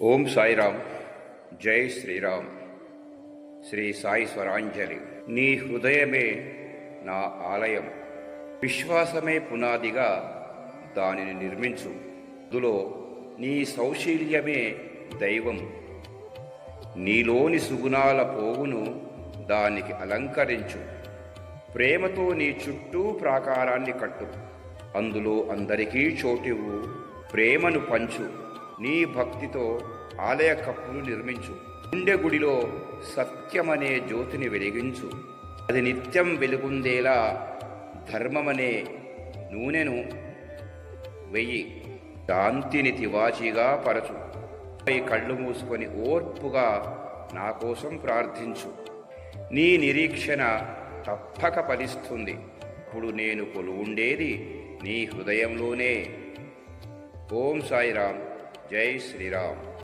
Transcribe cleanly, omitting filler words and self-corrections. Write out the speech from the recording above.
ఓం సాయిరామ్. జై శ్రీరామ్. శ్రీ సాయి స్వరాంజలి. నీ హృదయమే నా ఆలయం, విశ్వాసమే పునాదిగా దానిని నిర్మించు. అందులో నీ సౌశీల్యమే దైవం. నీలోని సుగుణాల పోగును దానికి అలంకరించు. ప్రేమతో నీ చుట్టూ ప్రాకారాన్ని కట్టు. అందులో అందరికీ చోటివ్వు. ప్రేమను పంచు. నీ భక్తితో ఆలయ కప్పులు నిర్మించు. గుండె గుడిలో సత్యమనే జ్యోతిని వెలిగించు. అది నిత్యం వెలుగుందేలా ధర్మమనే నూనెను వెయ్యి. శాంతిని తివాచీగా పరచు. కళ్ళు మూసుకొని ఓర్పుగా నా కోసం ప్రార్థించు. నీ నిరీక్షణ తప్పక ఫలిస్తుంది. ఇప్పుడు నేను కొలువుండేది నీ హృదయంలోనే. ఓం సాయిరామ్. జై శ్రీరామ్.